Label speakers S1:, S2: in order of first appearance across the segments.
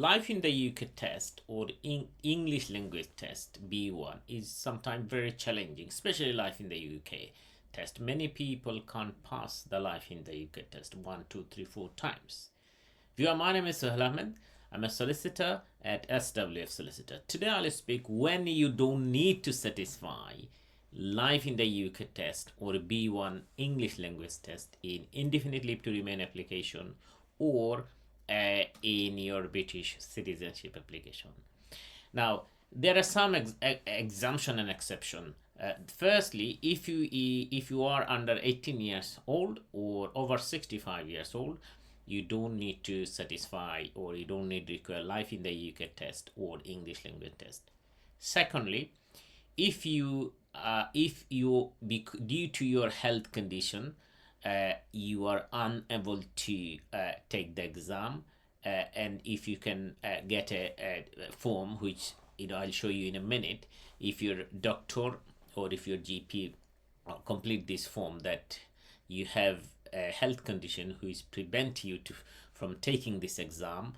S1: Life in the UK test or English language test B1 is sometimes very challenging, especially life in the UK test. Many people can't pass the life in the UK test 1, 2, 3, 4 times. Viewer, my name is 𝙀𝙭𝙚𝙢𝙤𝙤. I'm a solicitor at SWF Solicitor. Today I'll speak when you don't need to satisfy life in the UK test or B1 English language test in indefinite leave to remain application or in your British citizenship application. Now, there are some exemption and exception. Firstly, if you are under 18 years old or over 65 years old, you don't need to satisfy or you don't need to require life in the UK test or English language test. Secondly, if you due to your health condition, you are unable to take the exam, and if you can get a form, which I'll show you in a minute, if your doctor or if your GP complete this form that you have a health condition which prevent you from taking this exam,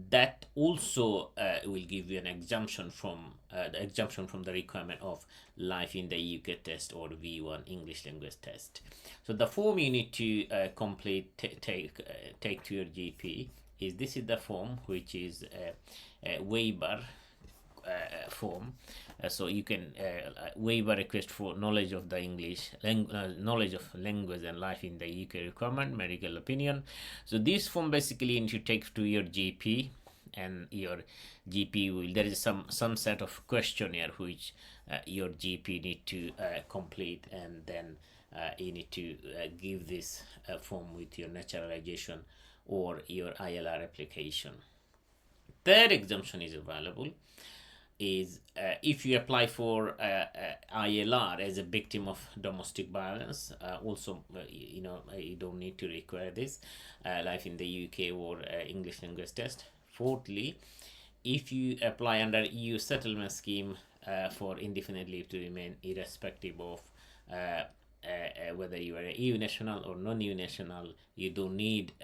S1: that also will give you an exemption from the requirement of life in the UK test or V1 English language test. So the form you need to complete, take to your GP is the form, which is a waiver form. So you can waiver request for knowledge of the English knowledge of language and life in the UK requirement, medical opinion. So this form basically you need to take to your GP, and your GP will, there is some set of questionnaire which your GP need to complete, and then you need to give this form with your naturalization or your ILR application. Third exemption is available is if you apply for ILR as a victim of domestic violence. Also, you don't need to require this life in the UK or English language test. Fourthly, if you apply under EU settlement scheme for indefinite leave to remain, irrespective of whether you are a EU national or non-EU national, you don't need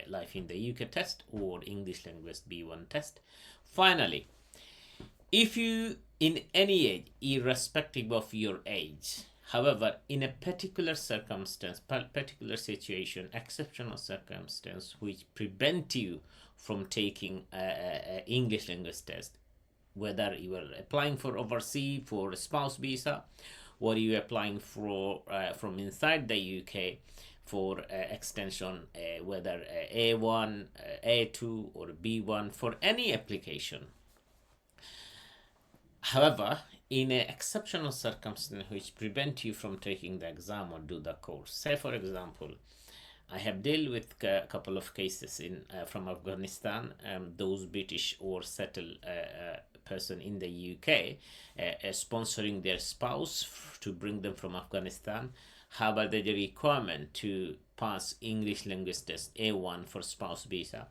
S1: life in the UK test or English language B1 test. Finally, if you in any age, irrespective of your age, however, in a particular circumstance, particular situation, exceptional circumstance which prevent you from taking English language test, whether you are applying for overseas for a spouse visa, or you are applying for from inside the UK for extension, whether A1, A2 or B1, for any application. However, in an exceptional circumstance which prevent you from taking the exam or do the course, say for example, I have dealt with a couple of cases from Afghanistan, those British or settled person in the UK sponsoring their spouse to bring them from Afghanistan. However, there is a requirement to pass English language test A1 for spouse visa.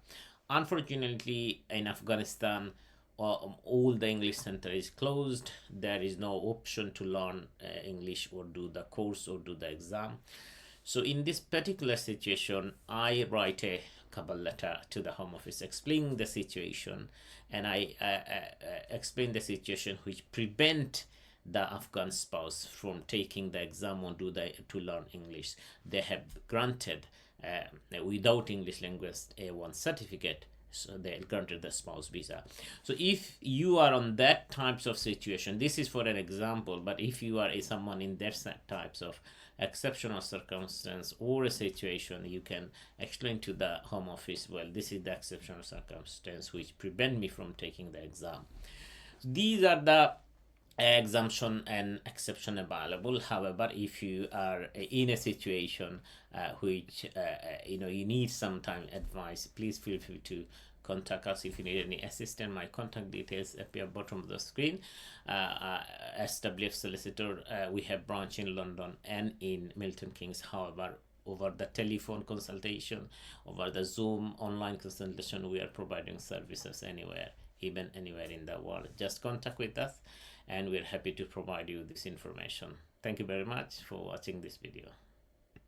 S1: Unfortunately, in Afghanistan, all the English center is closed. There is no option to learn English or do the course or do the exam. So in this particular situation, I write a cover letter to the Home Office explaining the situation, and I explain the situation which prevent the Afghan spouse from taking the exam or to learn English. They have granted without English language A1 certificate, so they granted the spouse visa. So if you are on that types of situation, this is for an example, but if you are someone in that types of exceptional circumstance or a situation, you can explain to the Home Office, well, this is the exceptional circumstance which prevent me from taking the exam. These are the exemption and exception available. However, if you are in a situation which you need some time advice, please feel free to contact us. If you need any assistance, my contact details appear bottom of the screen. SWF Solicitor, we have branch in London and in Milton Keynes. However, over the telephone consultation, over the Zoom online consultation, we are providing services anywhere, even anywhere in the world. Just contact with us and we're happy to provide you this information. Thank you very much for watching this video.